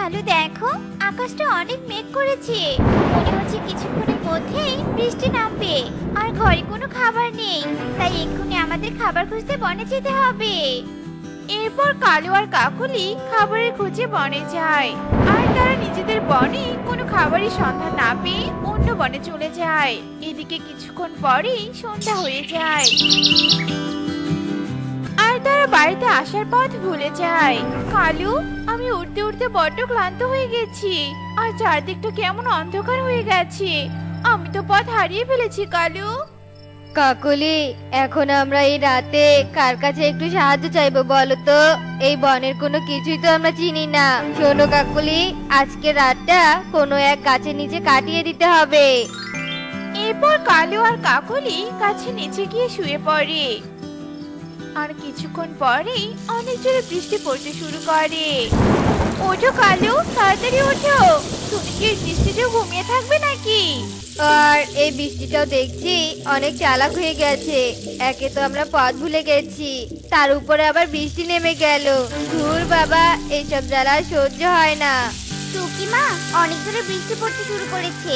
কালু দেখো, আকাশটা অনেক মেঘ করেছে। মনে হচ্ছে কিছুক্ষণের মধ্যেই বৃষ্টি নামবে। আর ঘরে কোনো খাবার নেই, তাই এক্ষুনি আমাদের খাবার খুঁজতে বনে যেতে হবে। এরপর কালু আর কাকুলি খাবারের খোঁজে বনে যায়। আর তারা নিজেদের বনে কোনো খাবারের সন্ধান না পেয়ে অন্য বনে চলে যায়। এদিকে কিছুক্ষণ পরেই সন্ধ্যা হয়ে যায় আর তারা বাড়িতে আসার পথ ভুলে যায়। কালু, আমি উঠতে উঠতে বড্ড ক্লান্ত হয়ে গেছি। আর চারদিকটা কেমন অন্ধকার হয়ে গেছে। আমি তো পথ হারিয়ে ফেলেছি কালু। কাকুলি, এখন আমরা এই রাতে কার কাছে একটু সাহায্য চাইবো বলো তো? এই বনের কোনো কিছুই তো আমরা চিনি না। শোনো কাকুলি, আজকে রাতটা কোনো এক গাছের নিচে কাটিয়ে দিতে হবে। এরপর কালু আর কাকুলি গাছের নিচে গিয়ে শুয়ে পড়ে। আর কিছুক্ষণ পরেই অনেক জোরে বৃষ্টি পড়তে শুরু করে। ওঠো কালু, তাড়াতাড়ি ওঠো। তুমি কি এই বৃষ্টিতেও ঘুমিয়ে থাকবে নাকি? আর এই বৃষ্টিটাও দেখছি অনেক চালাক হয়ে গেছে। একে তো আমরা পথ ভুলে গেছি, তার উপরে আবার বৃষ্টি নেমে গেল। ধুর বাবা, এইসব জ্বালা সহ্য হয় না। টুকি মা, অনেক জোরে বৃষ্টি পড়তে শুরু করেছে।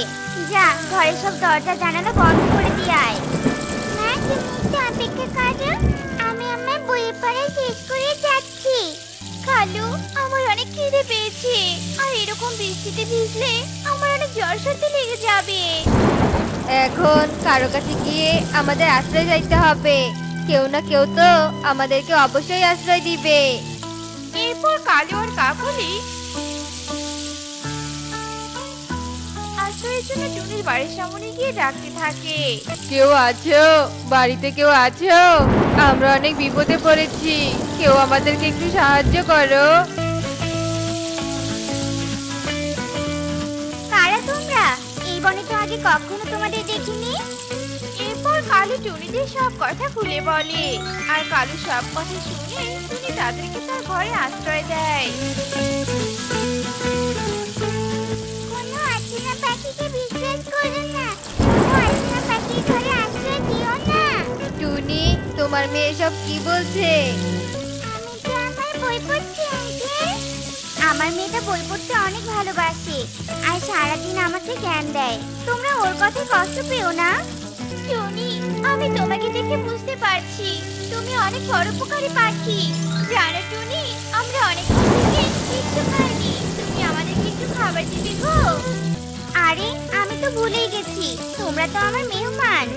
যা, ঘরের সব দরজা জানালা বন্ধ করে দিয়ে আয়। মা, তুমি একটু অপেক্ষা করো, আমি আমার বইয়ের পড়া শেষ করে যাচ্ছি। কালু, আমার অনেক খিদে পেয়েছে। আর এরকম বৃষ্টিতে ভিজলে আমার অনেক জ্বর সর্দি লেগে যাবে। এখন কারো কাছে গিয়ে আমাদের আশ্রয় চাইতে হবে। কেউ না কেউ তো আমাদেরকে অবশ্যই আশ্রয় দিবে। এরপর কালু আর কাকুলি আশ্রয়ের জন্য টুনির বাড়ির সামনে গিয়ে ডাকতে থাকে। কেউ আছো? বাড়িতে কেউ আছো? আমরা অনেক বিপদে পড়েছি, কেউ আমাদেরকে একটু সাহায্য করো। কারা তোমরা? এই বনে তো আগে কখনো তোমাদের দেখিনি। এরপর কালু টুনিদের সব কথা খুলে বলে। আর কালু সব কথা শুনে টুনি তাদেরকে তার ঘরে আশ্রয় দেয়। কোনো অচেনা পাখিকে বিশ্বাস করো না, কোনো অচেনা পাখির ঘরে আশ্রয় দিও না। টুনি, তোমার মেয়ে সব কি বলছে? আমি তো আমার বই পড়ছি আঙ্কেল। আমার মেয়েটা বই পড়তে অনেক ভালোবাসে আর সারাদিন আমাকে জ্ঞান দেয়। তোমরা ওর কথায় কষ্ট পেও না। টনি, আমি তোমাকে দেখে বুঝতে পারছি তুমি অনেক পরোপকারী পাখি। জানো টনি, আমরা অনেক থেকে কিচ্ছু খাইনি। তুমি আমাদেরকে একটু খাবার দিবে গো? আরে, আমি তো ভুলেই গেছি, তোমরা তো আমার মেহমান।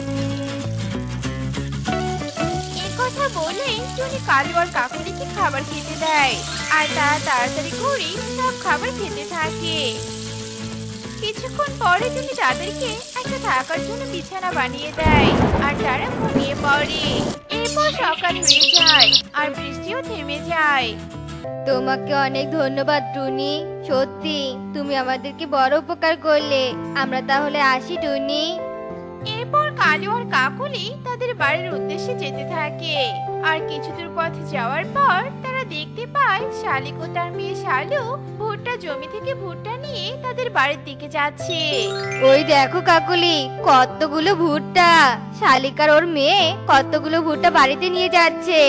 কথা বলে টুনি কালু আর কাকুলিকে খাবার খেতে দেয়। আর তারা তাড়াতাড়ি করে সব খাবার খেতে থাকে। কিছুক্ষণ পরে টুনি তাদেরকে একটা থাকার জন্য বিছানা বানিয়ে দেয়। আর তারা ঘুমিয়ে পড়ে। এরপর সকাল হয়ে যায় আর বৃষ্টিও থেমে যায়। তোমাকে অনেক ধন্যবাদ টুনি, সত্যি তুমি আমাদেরকে বড় উপকার করলে। আমরা তাহলে আসি টুনি। এরপর কালু আর কাকুলি তাদের বাড়ির উদ্দেশ্যে যেতে থাকে। আর কিছু দূর পথ যাওয়ার পর তারা দেখতে পায় শালিক ও তার মেয়ে শালু ভুট্টা জমি থেকে ভুট্টা নিয়ে তাদের বাড়ির দিকে যাচ্ছে। ওই দেখো কাকুলি, কতগুলো ভুট্টা। শালিকার ওর মেয়ে কতগুলো ভুট্টা বাড়িতে নিয়ে যাচ্ছে।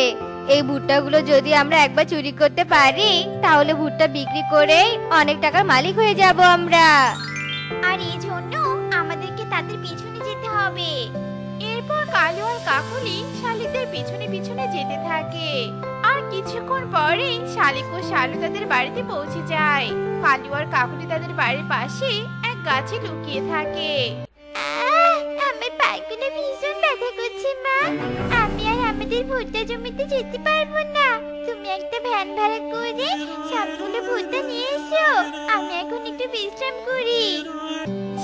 এই ভুট্টাগুলো যদি আমরা একবার চুরি করতে পারি, তাহলে ভুট্টা বিক্রি করে অনেক টাকার মালিক হয়ে যাব আমরা। আর এই জন্য আমাদেরকে তাদের পিছনে যেতে হবে। এরপর কালু আর কাকুলি শালিকদের পিছনে পিছনে যেতে থাকে। আর কিছুক্ষণ পরে শালিক ও শালু তাদের বাড়িতে পৌঁছে যায়। কালু আর কাকুলি তাদের বাড়ির পাশে এক গাছে লুকিয়ে থাকে। আমার পাগুলো ভীষণ ব্যথা করছে মা। আমি আর আমাদের ভুট্টা জমিতে যেতে পারবো না। তুমি একটা ভ্যান ভাড়া করে সবগুলো ভুট্টা নিয়ে এসো। আমি এখন একটু বিশ্রাম করি।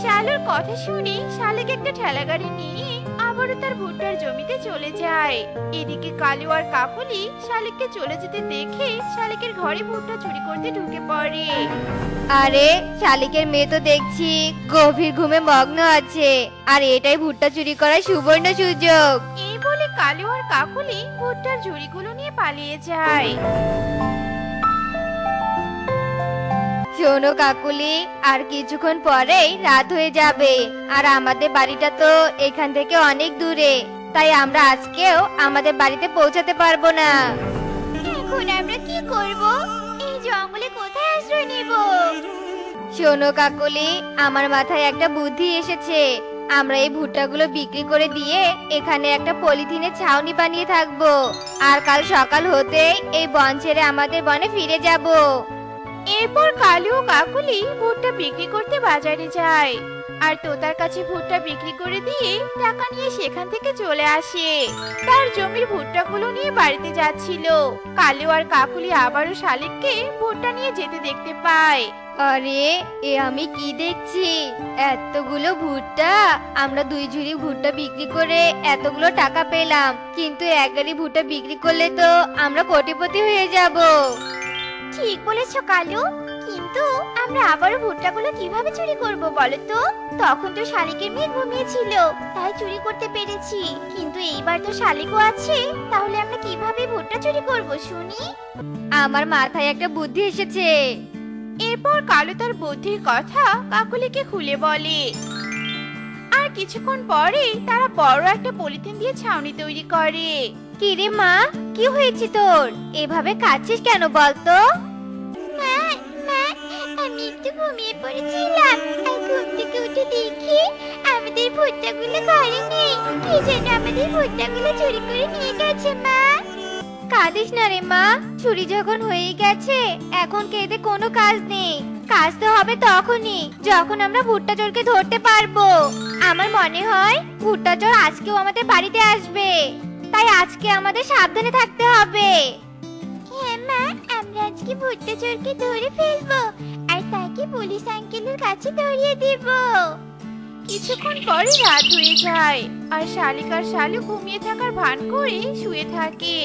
শালুর কথা শুনে শালিক একটা ঠেলা গাড়ি নিয়ে আবারও তার ভুট্টার জমিতে চলে যায়। এদিকে কালু আর কাকুলি শালিককে চলে যেতে দেখে শালিকের ঘরে ভুট্টা চুরি করতে ঢুকে পড়ে। আরে, শালিকের মেয়ে তো দেখছি গভীর ঘুমে মগ্ন আছে। আর এটাই ভুট্টা চুরি করার সুবর্ণ সুযোগ। এই বলে কালু আর কাকুলি ভুট্টার ঝুড়িগুলো নিয়ে পালিয়ে যায়। শোনো কাকুলি, আর কিছুক্ষণ পরেই রাত হয়ে যাবে। আর আমাদের বাড়িটা তো এখান থেকে অনেক দূরে, তাই আমরা আজকেও আমাদের বাড়িতে পৌঁছাতে পারবো না। এখন আমরা কি করব? এই জঙ্গলে কোথায় আশ্রয় নেব? শোনো কাকলি, আমার মাথায় একটা বুদ্ধি এসেছে। আমরা এই ভুট্টাগুলো বিক্রি করে দিয়ে এখানে একটা পলিথিনের ছাউনি বানিয়ে থাকবো, আর কাল সকাল হতেই এই বন ছেড়ে আমাদের বনে ফিরে যাব। এরপর কালু ও কাকুলি ভুট্টা বিক্রি করতে বাজারে যায়, আর তোতার কাছে ভুট্টা বিক্রি করে দিয়ে টাকা নিয়ে সেখান থেকে চলে আসে। তার জমির ভুট্টাগুলো নিয়ে বাড়িতে যাচ্ছিল, কালু আর কাকুলি আবারও শালিককে ভুট্টা নিয়ে যেতে দেখতে পায়। আরে, এ আমি কি দেখছি? এতগুলো ভুট্টা! আমরা 2 ঝুড়ি ভুট্টা বিক্রি করে এতগুলো টাকা পেলাম, কিন্তু এক গাড়ি ভুট্টা বিক্রি করলে তো আমরা কোটিপতি হয়ে যাব। ঠিক বলেছো কালু, কিন্তু আমরা আবারও ভুট্টাগুলো কিভাবে চুরি করব বলো তো? তখন তো শালিকের মেয়ে ঘুমিয়েছিল, তাই চুরি করতে পেরেছি, কিন্তু এইবার তো শালিকও আছে, তাহলে আমরা কিভাবে ভুট্টা চুরি করব শুনি? আমার মাথায় একটা বুদ্ধি এসেছে। এরপর কালু তার বুদ্ধির কথা কাকুলিকে খুলে বলে। আর কিছুক্ষণ পরে তারা বড় একটা পলিথিন দিয়ে ছাউনি তৈরি করে। কিরে মা, কি হয়েছে তোর? এভাবে কাঁদছিস কেন বলতো? মা, মা, আমি একটু ঘুমিয়ে পড়েছিলাম, আর ঘুম থেকে উঠে দেখি আমাদের ভুট্টাগুলো ঘরে নেই। কি যেন আমাদের ভুট্টাগুলো চুরি করে নিয়ে গেছে। মা, কাঁদিস না রে মা, চুরি যখন হয়ে গেছে এখন কেঁদে কোনো কাজ নেই। কাজ তো হবে তখনই যখন আমরা ভুট্টা চোরকে ধরতে পারবো। আমার মনে হয় ভুট্টা চোর আজকেও আমাদের বাড়িতে আসবে, তাই আজকে আমাদের সাবধানে থাকতে হবে। হ্যাঁ মা, আমরা আজকে ভুট্টা চোরকে ধরে ফেলবো, আর তাকে পুলিশ আঙ্কেলের কাছে ধরিয়ে দিব। কিছুক্ষণ পরে রাত হয়ে যায়, আর শালিক আর শালু ঘুমিয়ে থাকার ভান করে শুয়ে থাকে।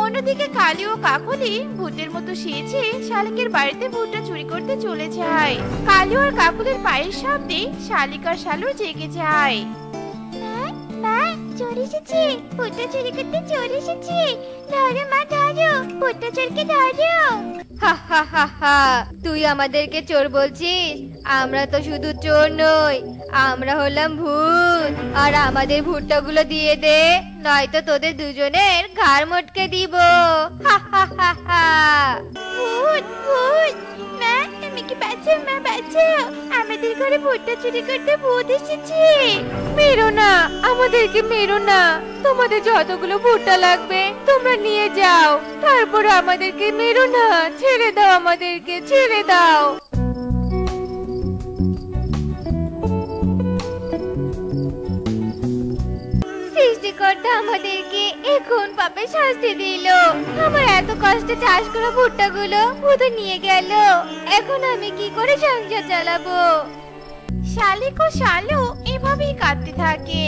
অন্যদিকে কালি ও কাকলি ভূতের মতো সেজে শালিকের বাড়িতে ভুট্টা চুরি করতে চলে যায়। কালি আর কাকলির পায়ের শব্দে শালিক আর শালু জেগে যায়। মা, মা, চোর এসেছে, ভুট্টা চুরি করতে চোর এসেছে। ধরো মা, ধরো, ভুট্টা চোরকে ধরো। হা হা হা হা, তুই আমাদেরকে চোর বলছিস? আমরা তো শুধু চোর নই, আমরা হলাম ভূত। আর আমাদের ভুট্টাগুলো দিয়ে দে, নয়তো তোদের দুজনের ঘাড় মটকে দিব। হা হা হা হা। ভূত, ভূত! মা, আমাকে বাঁচাও, মা, বাঁচাও, আমাদের ঘরে ভুট্টা চুরি করতে ভূত এসেছে। মেরো না, আমাদেরকে মেরো না। তোমাদের যতগুলো ভুট্টা লাগবে তোমরা নিয়ে যাও, তারপর আমাদেরকে মেরো না। ছেড়ে দাও, আমাদেরকে ছেড়ে দাও। সৃষ্টিকর্তা আমাদেরকে এখন পাপের শাস্তি দিল। আমার এত কষ্টে চাষ করা ভুট্টাগুলো ভূত নিয়ে গেল, এখন আমি কি করে সংসার চালাবো? শালিক ও শালু এভাবেই কাঁদতে থাকে।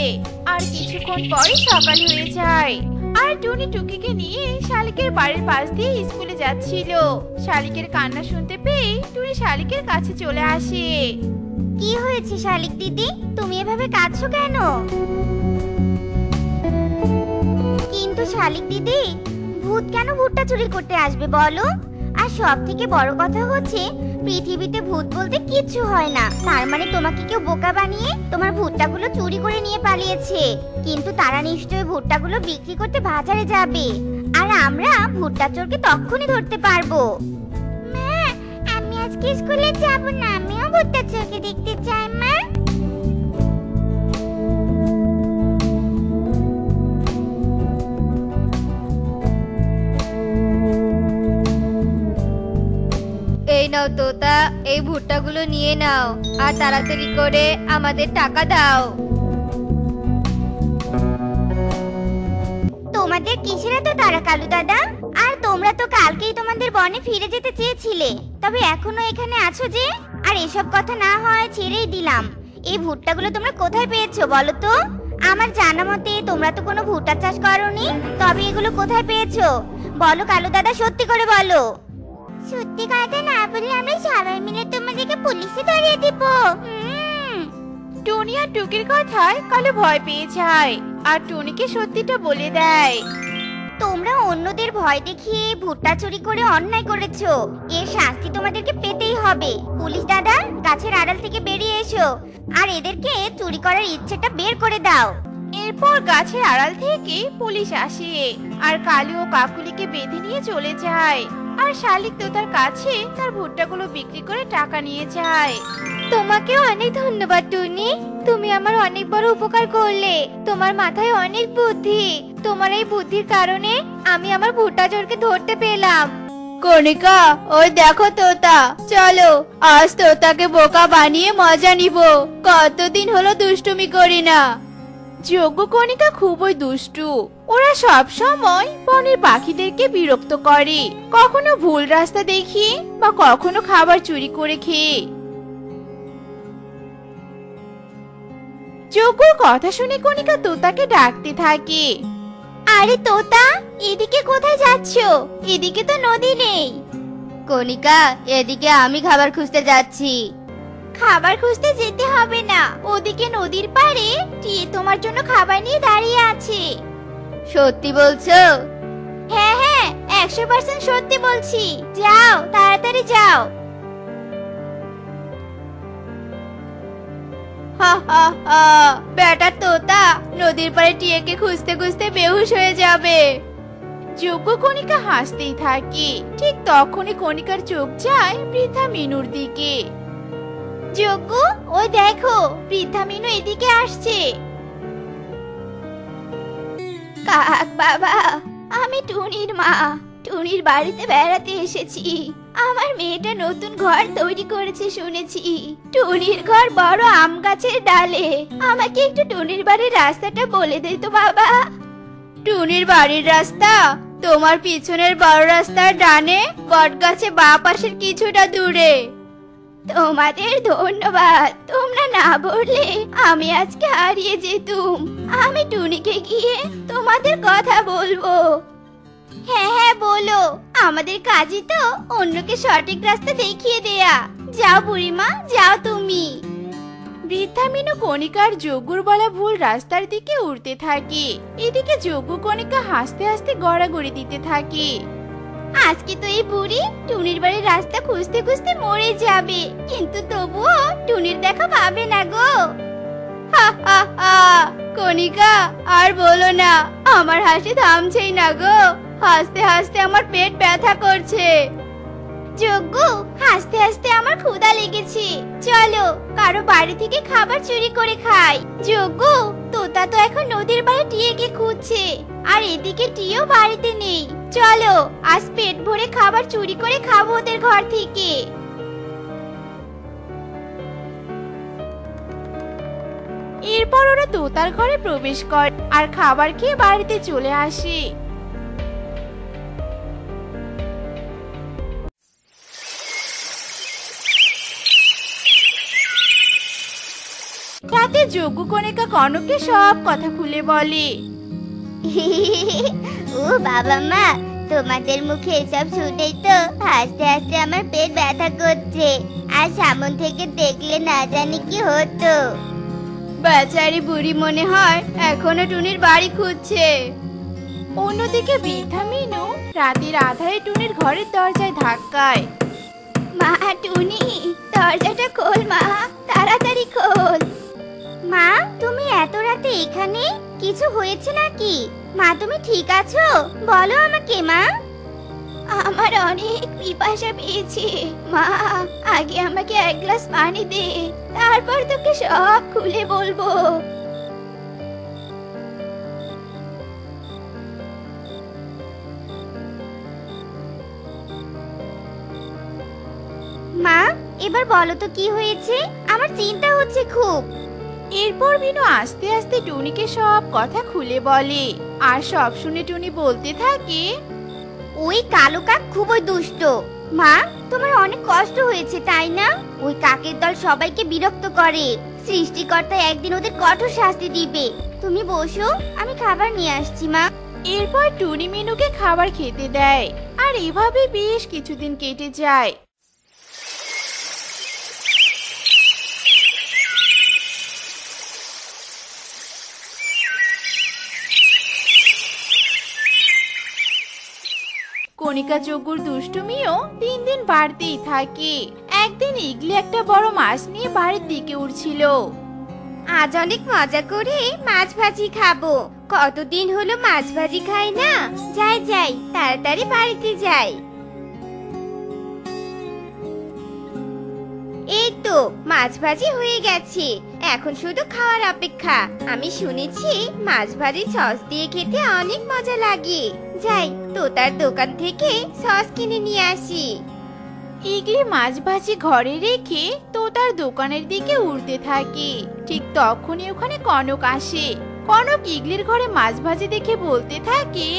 আর কিছুক্ষণ পরে সকাল হয়ে যায়, আর টুনি টুকিকে নিয়ে শালিকের বাড়ির পাশ দিয়ে স্কুলে যাচ্ছিল। শালিকের কান্না শুনতে পেয়ে টুনি শালিকের কাছে চলে আসে। কি হয়েছে শালিক দিদি, তুমি এভাবে কাঁদছো কেন? কিন্তু শালিক দিদি, ভূত কেন ভুট্টা চুরি করতে আসবে বলো? আর সব থেকে বড় কথা হচ্ছে পৃথিবীতে ভূত বলতে কিচ্ছু হয় না। তার মানে তোমাকে কেউ বোকা বানিয়ে তোমার ভুট্টাগুলো চুরি করে নিয়ে পালিয়েছে। কিন্তু তারা নিশ্চয়ই ভুট্টাগুলো বিক্রি করতে বাজারে যাবে, আর আমরা ভুট্টা চোরকে তখনই ধরতে পারবো। মা, আমি আজকে স্কুলে যাব না, আমিও ভুট্টা চোরকে দেখতে চাই। মা, এই নাও তোতা, এই ভুট্টাগুলো নিয়ে নাও, আর তাড়াতাড়ি করে আমাদের টাকা দাও। তোমাদের কিসের এত তাড়া কালু দাদা? আর তোমরা তো কালকেই তোমাদের বনে ফিরে যেতে চেয়েছিলে, তবে এখনো এখানে আছো যে? আর এসব কথা না হয় ছেড়েই দিলাম। এই ভুট্টাগুলো তোমরা কোথায় পেয়েছো বলো তো? আমার জানা মতে তোমরা তো কোনো ভুট্টা চাষ করোনি, তবে এগুলো কোথায় পেয়েছো বলো কালু দাদা, সত্যি করে বলো। সত্যি কথা না বললে আমরা সবাই মিলে তোমাদেরকে পুলিশে ধরিয়ে দিব। টুনি আর টুকির কথায় কালু ভয় পেয়ে যায়, আর টুনিকে সত্যিটা বলে দেয়। তোমরা অন্যদের ভয় দেখিয়ে ভুট্টা চুরি করে অন্যায় করেছো, এর শাস্তি তোমাদেরকে পেতেই হবে। পুলিশ দাদা, গাছের আড়াল থেকে বেরিয়ে এসো, আর এদেরকে চুরি করার ইচ্ছেটা বের করে দাও। এরপর গাছের আড়াল থেকে পুলিশ আসে, আর কালু ও কাকুলিকে বেঁধে নিয়ে চলে যায়। আর শালিক তোতার কাছে তার ভুট্টাগুলো বিক্রি করে টাকা নিয়ে যায়। তোমাকে অনেক ধন্যবাদ টুনি, তুমি আমার অনেক বড় উপকার করলে। তোমার মাথায় অনেক বুদ্ধি, তোমার এই বুদ্ধির কারণে আমি আমার ভুট্টা চোরকে ধরতে পেলাম। কণিকা, ওই দেখো তোতা, চলো আজ তোতাকে বোকা বানিয়ে মজা নিব। কতদিন হলো দুষ্টুমি করি না। যোগ্য কণিকা খুবই দুষ্টু। ওরা সব সময় বনের পাখিদেরকে বিরক্ত করে, কখনো ভুল রাস্তা দেখিয়ে বা কখনো খাবার চুরি করে খেয়ে। যোগ্যর কথা শুনে কণিকা তোতাকে ডাকতে থাকে। আরে তোতা, এদিকে কোথায় যাচ্ছো? এদিকে তো নদী নেই। কণিকা, এদিকে আমি খাবার খুঁজতে যাচ্ছি। খাবার খুঁজতে যেতে হবে না, ওদিকে নদীর পাড়ে টিয়ে তোমার জন্য খাবার নিয়ে দাঁড়িয়ে আছে। সত্যি বলছো? হ্যাঁ হ্যাঁ, 100% সত্যি বলছি। যাও, তাড়াতাড়ি যাও। হা হা হা, বেটা তোতা নদীর পাড়ে টিয়েকে খুঁজতে খুঁজতে বেহুশ হয়ে যাবে। যোগ্য কণিকা হাসতেই থাকে। ঠিক তখনই কণিকার চোখ যায় বৃদ্ধা মিনুর দিকে। যোগ্য, ওই দেখো বৃদ্ধা মিনু এদিকে আসছে। কাক বাবা, আমি টুনির মা। টুনির বাড়িতে বেড়াতে এসেছি। আমার মেয়েটা নতুন ঘর তৈরি করেছে শুনেছি। টুনির ঘর বড় আম গাছের ডালে। আমাকে একটু টুনির বাড়ির রাস্তাটা বলে দে তো বাবা। টুনির বাড়ির রাস্তা তোমার পিছনের বড় রাস্তার ডানে, বটগাছে বাঁ পাশের কিছুটা দূরে। তোমাদের ধন্যবাদ, তোমরা না বললে আমি আজকে হারিয়ে যেতুম। আমি টুনিকে গিয়ে তোমাদের কথা বলবো। হ্যাঁ হ্যাঁ বলো, আমাদের কাজই তো অন্যকে সঠিক রাস্তা দেখিয়ে দেয়া। যাও বুড়িমা, যাও তুমি। বৃদ্ধা মিনু কণিকার যোগ্যর বলা ভুল রাস্তার দিকে উড়তে থাকে। এদিকে যোগ্য কণিকা হাসতে হাসতে গড়াগড়ি দিতে থাকে। আজকে তো এই বুড়ি টুনির বাড়ির রাস্তা খুঁজতে খুঁজতে মরে যাবে, কিন্তু তবুও টুনির দেখা পাবে না গো। হা হা হা, কণিকা আর বলো না, আমার হাসি থামছেই না গো। হাসতে হাসতে আমার পেট ব্যথা করছে। যোগ্য, হাসতে হাসতে আমার ক্ষুধা লেগেছে। চলো কারো বাড়ি থেকে খাবার চুরি করে খাই। যোগ্য, তোতা তো এখন নদীর বাড়ি টিয়েকে খুঁজছে, আর এদিকে টিয়েও বাড়িতে নেই। চলো আজ পেট ভরে খাবার চুরি করে খাবো ওদের ঘর থেকে। এরপর ওরা তোতার ঘরে প্রবেশ করে আর খাবার খেয়ে বাড়িতে চলে আসে। রাতে যোগ্য কণিকা কনককে সব কথা খুলে বলে। ও বাবা মা, তোমাদের মুখে এসব শুনেই তো হাসতে হাসতে আমার পেট ব্যথা করছে। আর সামন থেকে দেখলে না জানি কি হতো। বেচারি বুড়ি মনে হয় এখনো টুনির বাড়ি খুঁজছে। অন্যদিকে বৃদ্ধা মিনু রাতের আধারে টুনির ঘরের দরজায় ধাক্কায়। মা, টুনি দরজাটা খোল মা, তাড়াতাড়ি খোল। মা, তুমি এত রাতে এখানে? কিছু হয়েছে নাকি? মা, তুমি ঠিক আছো? বলো আমাকে মা। আমার অনেক পিপাসা পেয়েছে মা, আগে আমাকে এক গ্লাস পানি দে, তারপর তোকে সব খুলে বলবো। মা, এবার বলো তো কি হয়েছে? আমার চিন্তা হচ্ছে খুব। এরপর মিনু আস্তে আস্তে টুনিকে সব কথা খুলে বলে। আর সব শুনে টুনি বলতে থাকে, ওই কালো কাক খুবই দুষ্ট। মা, তোমার অনেক কষ্ট হয়েছে তাই না? ওই কাকের দল সবাইকে বিরক্ত করে। সৃষ্টিকর্তা একদিন ওদের কঠোর শাস্তি দিবে। তুমি বসো, আমি খাবার নিয়ে আসছি মা। এরপর টুনি মিনুকে খাবার খেতে দেয়। আর এভাবে বেশ কিছুদিন কেটে যায়। কণিকা যোগ্যর দুষ্টুমিও দিন দিন বাড়তেই থাকে। একদিন ইগলি একটা বড় মাছ নিয়ে বাড়ির দিকে উড়ছিল। আজ অনেক মজা করে মাছ ভাজি খাবো। কতদিন হলো মাছ ভাজি খাই না। যাই যাই, তাড়াতাড়ি বাড়িতে যাই। এই তো মাছ ভাজি হয়ে গেছে, এখন শুধু খাওয়ার অপেক্ষা। আমি শুনেছি মাছ ভাজি সস দিয়ে খেতে অনেক মজা লাগে। যাই তোতার দোকান থেকে সস কিনে নিয়ে আসি। ইগলি মাছ ভাজি ঘরে রেখে তোতার দোকানের দিকে উড়তে থাকে। ঠিক তখনই ওখানে কনক আসে। কনক ইগলির ঘরে মাছ ভাজি দেখে বলতে থাকে,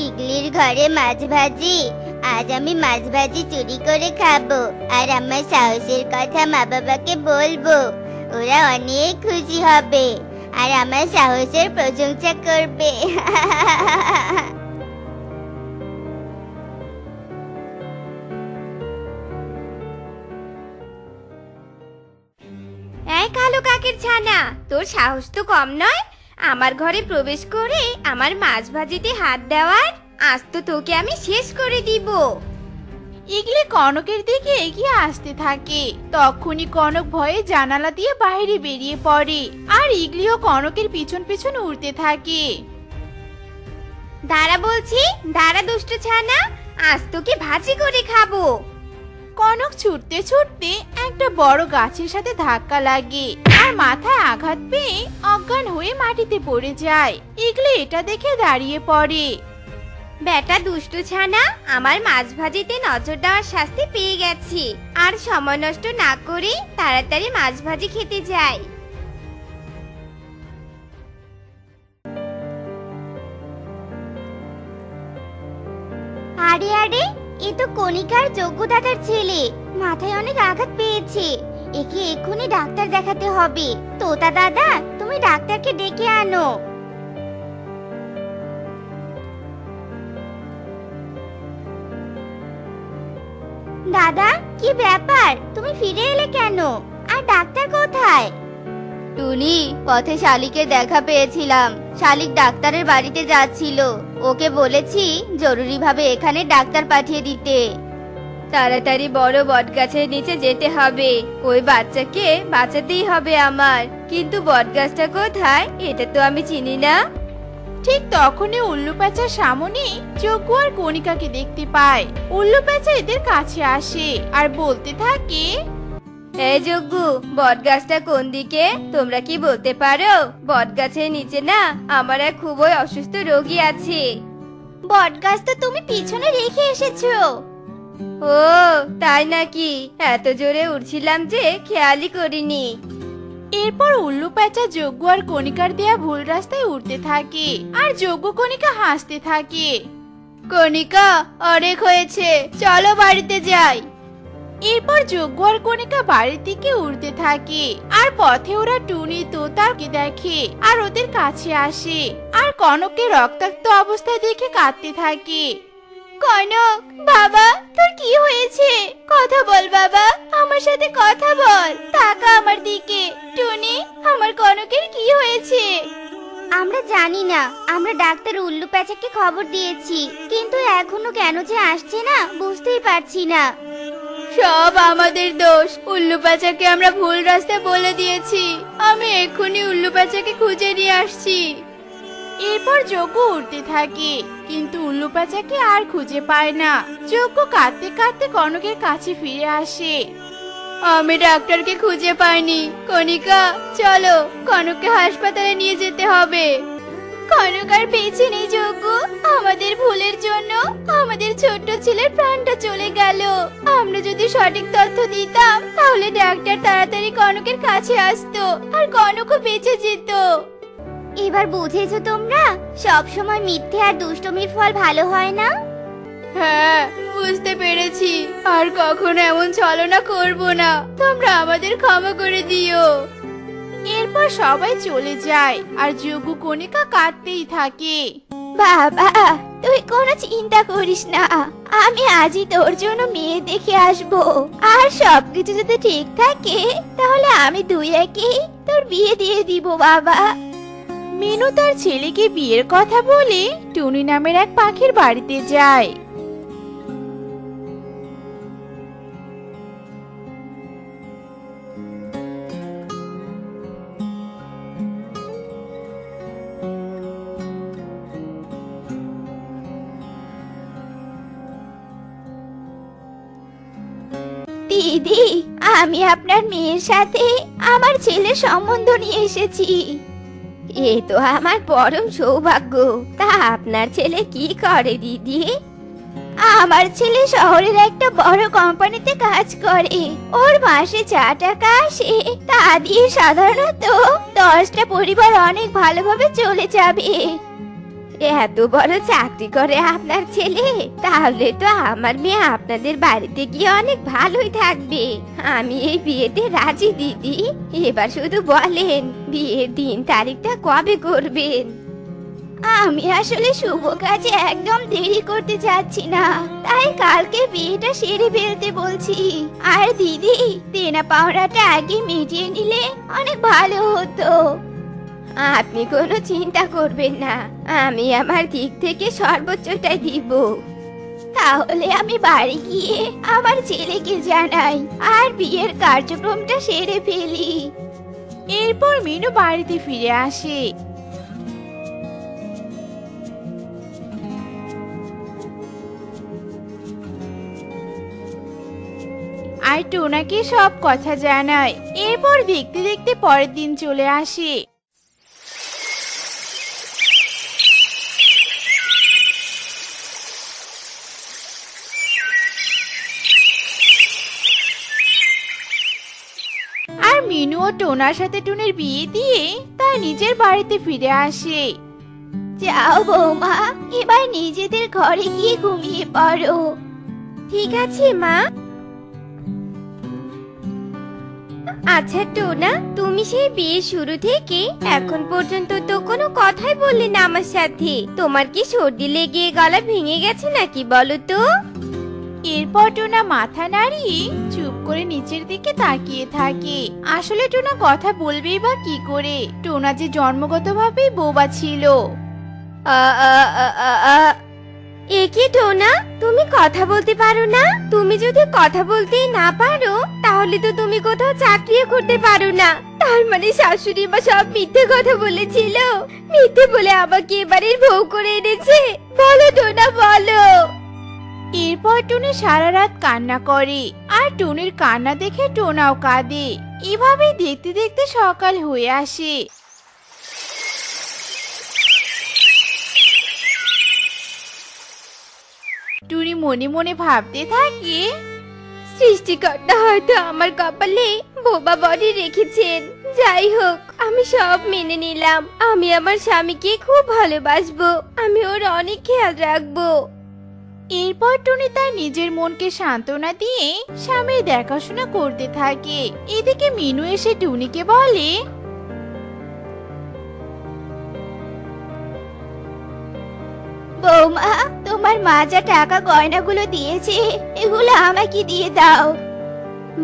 ইগলির ঘরে মাছ ভাজি, আজ আমি মাছ ভাজি চুরি করে খাবো আর আমার সাহসের কথা মা বাবাকে বলবো। ওরা অনেক খুশি হবে আর আমার সাহসের প্রশংসা করবে। এই কালো কাকের ছানা, তোর সাহস তো কম নয় আমার ঘরে প্রবেশ করে আমার মাছ ভাজিতে হাত দেওয়ার। আজ তো তোকে আমি শেষ করে দিব। ইগলি কনকের দিকে এগিয়ে আসতে থাকে। তখনই কনক ভয়ে জানালা দিয়ে বাইরে বেরিয়ে পড়ে আর ইগলিও কনকের পিছন পিছন উড়তে থাকে। দাঁড়া বলছি, দাঁড়া দুষ্ট ছানা, আজ তোকে ভাজি করে খাবো। কনক ছুটতে ছুটতে একটা বড় গাছের সাথে ধাক্কা লাগে আর মাথায় আঘাত পেয়ে অজ্ঞান হয়ে মাটিতে পড়ে যায়। ইগলি এটা দেখে দাঁড়িয়ে পড়ে। বেটা দুষ্টু ছানা, আমার মাছ ভাজিতে নজর দেওয়ার শাস্তি পেয়ে গেছি। আর সময় নষ্ট না করে তাড়াতাড়ি মাছ ভাজি খেতে যাই। আরে আরে, এ তো কণিকার যোগ্য দাদার ছেলে। মাথায় অনেক আঘাত পেয়েছে, একে এক্ষুনি ডাক্তার দেখাতে হবে। তোতা দাদা, তুমি ডাক্তারকে ডেকে আনো। দাদা, কি ব্যাপার? তুমি ফিরে এলে কেন? আর ডাক্তার কোথায়? টুনি, পথে শালিকের দেখা পেয়েছিলাম। শালিক ডাক্তারের বাড়িতে যাচ্ছিল। ওকে বলেছি জরুরিভাবে এখানে ডাক্তার পাঠিয়ে দিতে। তাড়াতাড়ি বড় বটগাছের নিচে যেতে হবে। ওই বাচ্চাকে বাঁচাতেই হবে আমার। কিন্তু বটগাছটা কোথায় এটা তো আমি চিনি না। ঠিক তখনই উল্লু প্যাঁচার সামনে যজ্ঞ আর কণিকাকে দেখতে পায়। উল্লু প্যাঁচা এদের কাছে আসে আর বলতে থাকে, এই যজ্ঞ, বটগাছটা কোন দিকে তোমরা কি বলতে পারো? বটগাছের নিচে না আমার এক খুবই অসুস্থ রোগী আছে। বটগাছ তো তুমি পিছনে রেখে এসেছো। ও তাই নাকি? এত জোরে উড়ছিলাম যে খেয়ালই করিনি। এরপর উল্লু প্যাঁচা যজ্ঞ আর কণিকার দেয়া ভুল রাস্তায় উঠতে থাকে আর যজ্ঞ কণিকা হাসতে থাকে। কণিকা, অনেক হয়েছে, চলো বাড়িতে যাই। এরপর যজ্ঞ আর কণিকা বাড়ির দিকে উড়তে থাকে আর পথে ওরা টুনি তোতাকে দেখে আর ওদের কাছে আসে আর কনককে রক্তাক্ত অবস্থায় দেখে কাঁদতে থাকে। কনক বাবা, তোর কি হয়েছে? কথা বল বাবা, আমার সাথে কথা বল। তাকা আমার দিকে। টুনি, আমার কনকের কি হয়েছে? আমরা জানি না। আমরা ডাক্তার উল্লু প্যাঁচাকে খবর দিয়েছি, কিন্তু এখনো কেন যে আসছে না বুঝতেই পারছি না। সব আমাদের দোষ। উল্লু প্যাঁচাকে আমরা ভুল রাস্তা বলে দিয়েছি। আমি এক্ষুনি উল্লু প্যাঁচাকে খুঁজে নিয়ে আসছি। এরপর যজ্ঞ উঠতে থাকে, কিন্তু উল্লু প্যাঁচাকে আর খুঁজে পায় না। যজ্ঞ কাঁদতে কাঁদতে কনকের কাছে ফিরে আসে। আমি ডাক্তারকে খুঁজে পাইনি। কণিকা, চলো, কনককে হাসপাতালে নিয়ে যেতে হবে। কনক আর বেঁচে নেই যজ্ঞ। আমাদের ভুলের জন্য আমাদের ছোট্ট ছেলের প্রাণটা চলে গেল। আমরা যদি সঠিক তথ্য দিতাম তাহলে ডাক্তার তাড়াতাড়ি কনকের কাছে আসতো আর কনকও বেঁচে যেত। এবার বুঝেছো তোমরা, সব সময় মিথ্যে আর দুষ্টমির ফল ভালো হয় না। হ্যাঁ, বুঝতে পেরেছি। আর কখনো এমন ছলনা করব না। তোমরা আমাদের ক্ষমা করে দিও। এরপর সবাই চলে যায় আর যজ্ঞ কণিকা কাঁদতেই থাকে। বাবা, তুই কোনো চিন্তা করিস না। আমি আজই তোর জন্য মেয়ে দেখে আসবো। আর সবকিছু যদি ঠিক থাকে তাহলে আমি দুই একেই তোর বিয়ে দিয়ে দিব বাবা। মিনু তার ছেলেকে বিয়ের কথা বলে টুনি নামের এক পাখির বাড়িতে যায়। দিদি, আমি আপনার মেয়ের সাথে আমার ছেলের সম্বন্ধ নিয়ে এসেছি। এ তো আমার পরম সৌভাগ্য। তা আপনার ছেলে কি করে দিদি? আমার ছেলে শহরের একটা বড় কোম্পানিতে কাজ করে। ওর মাসে যা টাকা আসে তা দিয়ে সাধারণত 10টা পরিবার অনেক ভালোভাবে চলে যাবে। এত বড় চাকরি করে আপনার ছেলে, তাহলে তো আমার মেয়ে আপনাদের বাড়িতে গিয়ে অনেক ভালোই থাকবে। আমি এই বিয়েতে রাজি দিদি। এবার শুধু বলেন বিয়ের দিন তারিখটা কবে করবেন? আমি আসলে শুভ কাজে একদম দেরি করতে চাচ্ছি না, তাই কালকে বিয়েটা সেরে ফেলতে বলছি। আর দিদি, দেনা পাওনাটা আগে মিটিয়ে নিলে অনেক ভালো হতো। আপনি কোনো চিন্তা করবেন না, আমি আমার দিক থেকে সর্বোচ্চটাই দিব। তাহলে আমি বাড়ি গিয়ে আমার ছেলেকে জানাই আর বিয়ের কার্যক্রমটা সেরে ফেলি। এরপর মিনু বাড়িতে ফিরে আসে। আর টোনাকে সব কথা জানায়। এরপর দেখতে দেখতে পরের দিন চলে আসে। আর মিনু ও টোনার সাথে টুনির বিয়ে দিয়ে তার নিজের বাড়িতে ফিরে আসে। যাও বৌমা, এবার নিজেদের ঘরে গিয়ে ঘুমিয়ে পড়ো। ঠিক আছে মা। আচ্ছা টোনা, তুমি সেই বিয়ের শুরু থেকে এখন পর্যন্ত তো কোনো কথাই বললে না আমার সাথে। তোমার কি সর্দি লেগে গলা ভেঙে গেছে নাকি বলো তো? এরপর টোনা মাথা নাড়িয়ে চুপ করে নিচের দিকে তাকিয়ে থাকে। আসলে টোনা কথা বলবেই বা কি করে? টোনা যে জন্মগতভাবেই বোবা ছিল। এ কি টোনা, তুমি কথা বলতে পারো না? তুমি যদি কথা বলতে না পারো তাহলে তো তুমি কোথাও চাকরিও করতে পারো না। তার মানে শাশুড়ি মা সব মিথ্যে কথা বলেছিল, মিথ্যে বলে আমাকে এবারের বউ করে এনেছে। বলো টোনা, বলো। এরপর টুনি সারা রাত কান্না করে, আর টুনির কান্না দেখে টোনাও কাঁদে। এভাবেই দেখতে দেখতে সকাল হয়ে আসে। টুনি মনে মনে ভাবতে থাকে, সৃষ্টিকর্তা হয়তো আমার কপালে বোবা বডি রেখেছেন। যাই হোক, আমি সব মেনে নিলাম। আমি আমার স্বামীকে খুব ভালোবাসবো, আমি ওর অনেক খেয়াল রাখবো। এরপর টুনি তার নিজের মনকে সান্ত্বনা দিয়ে স্বামীর দেখাশোনা করতে থাকে। এদিকে মিনু এসে টুনিকে বলে, বৌমা, তোমার মা যা টাকা গয়নাগুলো দিয়েছে এগুলো আমাকে দিয়ে দাও।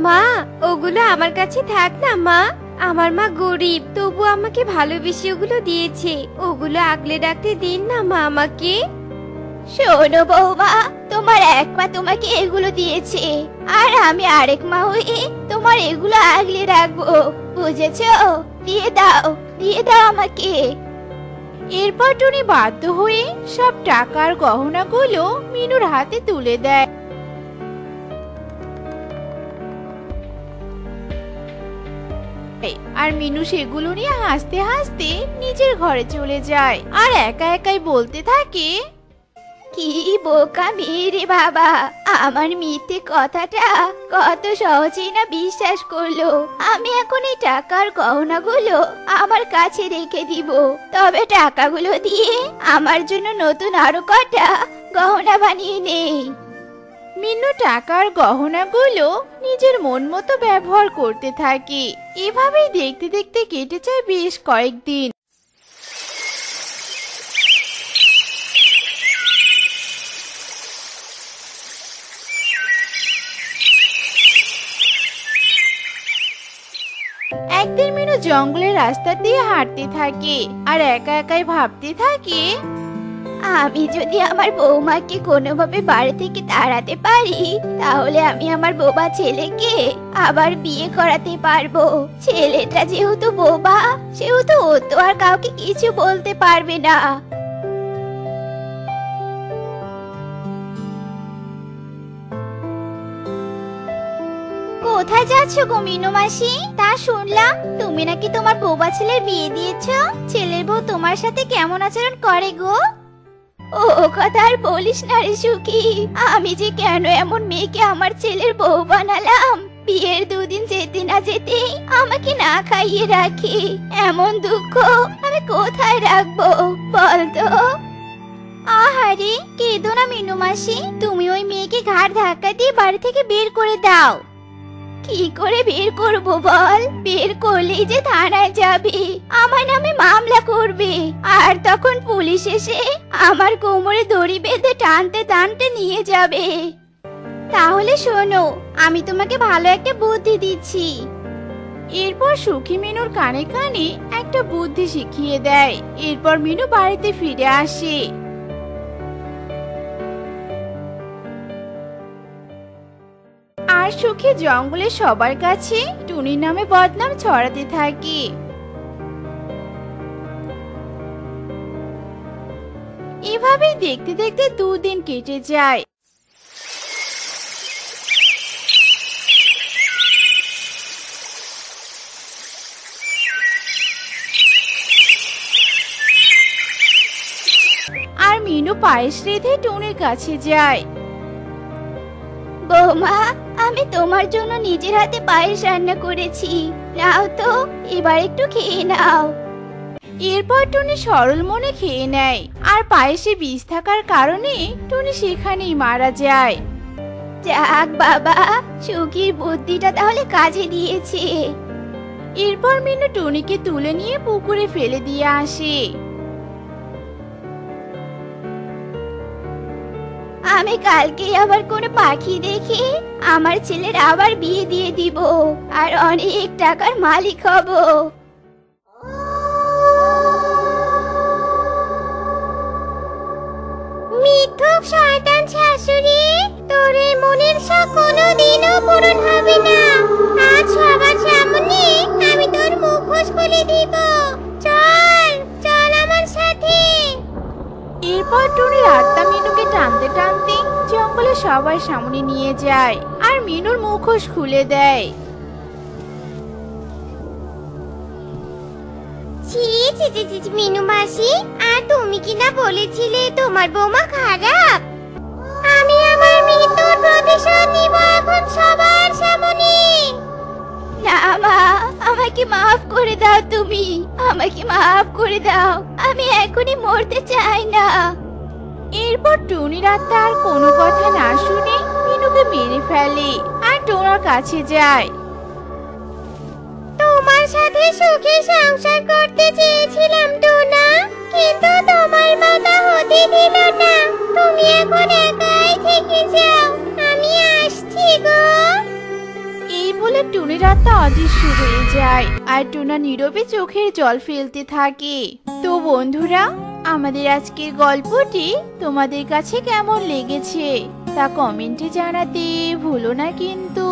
মা, ওগুলো আমার কাছে থাক না মা। আমার মা গরিব, তবু আমাকে ভালোবেসে ওগুলো দিয়েছে। ওগুলো আগলে রাখতে দিন না মা আমাকে। শোনো বৌমা, তোমার এক মা তোমাকে এগুলো দিয়েছে, আর আমি আরেক মা হয়ে তোমার এগুলো আগলে রাখবো, বুঝেছো? দিয়ে দাও, দিয়ে দাও আমাকে। এরপর টুনি বাধ্য হয়ে সব টাকার গহনাগুলো মিনুর হাতে তুলে দেয়। আর মিনু সেগুলো নিয়ে হাসতে হাসতে নিজের ঘরে চলে যায়, আর একা একাই বলতে থাকে, কি বোকা মেয়ে রে বাবা, আমার মিথ্যে কথাটা কত সহজেই না বিশ্বাস করলো। আমি এখন এই টাকার গহনাগুলো আমার কাছে রেখে দিব, তবে টাকাগুলো দিয়ে আমার জন্য নতুন আরো কটা গহনা বানিয়ে নেই। মিনু টাকার গহনাগুলো নিজের মন মতো ব্যবহার করতে থাকে। এভাবেই দেখতে দেখতে কেটে যায় বেশ কয়েকদিন। একদিন মিনু জঙ্গলের রাস্তা দিয়ে হাঁটতে থাকে, আর একা একাই ভাবতে থাকে, আমি যদি আমার বৌমাকে কোনোভাবে বাড়ি থেকে তাড়াতে পারি তাহলে আমি আমার বোবা ছেলেকে আবার বিয়ে করাতে পারবো। ছেলেটা যেহেতু বোবা, সেহেতু ও তো আর কাউকে কিছু বলতে পারবে না। কোথায় যাচ্ছ গো মিনু মাসি? তা শুনলাম তুমি নাকি তোমার বৌবা ছেলের বিয়ে দিয়েছো। ছেলের বউ তোমার সাথে কেমন আচরণ করে গো? ও কথা আর বলিস না রে সুখী, আমি যে কেন এমন মেয়েকে আমার ছেলের বউ বানালাম। বিয়ের দুদিন যেতে না যেতেই আমাকে না খাইয়ে রাখি। এমন দুঃখ আমি কোথায় রাখবো বলতো? আহারে কেঁদো না মিনু মাসি, তুমি ওই মেয়েকে ঘাড় ধাক্কা দিয়ে বাড়ি থেকে বের করে দাও। কি করে বের করবো বল? বের করলেই যে থানায় যাবে, আমার নামে মামলা করবে, আর তখন পুলিশ এসে আমার কোমরে দড়ি বেঁধে টানতে টানতে নিয়ে যাবে। তাহলে শোনো, আমি তোমাকে ভালো একটা বুদ্ধি দিচ্ছি। এরপর সুখী মিনুর কানে কানে একটা বুদ্ধি শিখিয়ে দেয়। এরপর মিনু বাড়িতে ফিরে আসে। আর সুখী জঙ্গলে সবার কাছে টুনির নামে বদনাম ছড়াতে থাকে। এভাবেই দেখতে দেখতে দুদিন কেটে যায়। আর মিনু পায়েস রেঁধে টুনির কাছে যায়। বৌমা, আমি তোমার জন্য নিজের হাতে পায়েস রান্না করেছি, নাও তো, এবার একটু খেয়ে নাও। এরপর টুনি সরল মনে খেয়ে নেয়। আর পায়েসে বিষ থাকার কারণে টুনি সেখানেই মারা যায়। যাক বাবা, সুখীর বুদ্ধিটা তাহলে কাজে দিয়েছে। এরপর মিনু টুনিকে তুলে নিয়ে পুকুরে ফেলে দিয়ে আসে। আমি কালকে আবার কোনো পাখি দেখে আমার ছেলের আবার বিয়ে দিয়ে দিব, আর অনেক টাকার মালিক হব। মিথ্যুক শয়তান শাশুড়ি, তোর এই মনের শখ কোনোদিনও পূরণ হবে না। আজ সবার সামনে আমি তোর মুখোশ খুলে দিব। চল চল আমার সাথে। এরপর টুনির আত্মা মিনুকে টানতে টানতে জঙ্গলে সবার সামনে নিয়ে যায় আর মিনুর মুখোশ খুলে দেয়। ছি ছি ছি ছি মিনু মাসি, আর তুমি কি না বলেছিলে তোমার বৌমা খারাপ? আমি আমার মৃত্যুর প্রতিশোধ নিব এখন সবার সামনে। না মা, আমাকে মাফ করে দাও, তুমি আমাকে মাফ করে দাও, আমি এখনই মরতে চাই না। এরপর টুনির আত্মা আর কোনো কথা না শুনে মিনুকে মেরে ফেলে আর টোনার কাছে যায়। তোমার সাথে সুখে সংসার করতে চেয়েছিলাম টোনা, কিন্তু তোমার মাথা হতে দিল না। তুমি এখন একাই থেকে যাও, আমি আসছি গো। এই বলে টুনির আত্মা অদৃশ্য হয়ে যায় আর টোনা নীরবে চোখের জল ফেলতে থাকে। তো বন্ধুরা, আমাদের আজকের গল্পটি তোমাদের কাছে কেমন লেগেছে তা কমেন্টে জানাতে ভুলো না কিন্তু।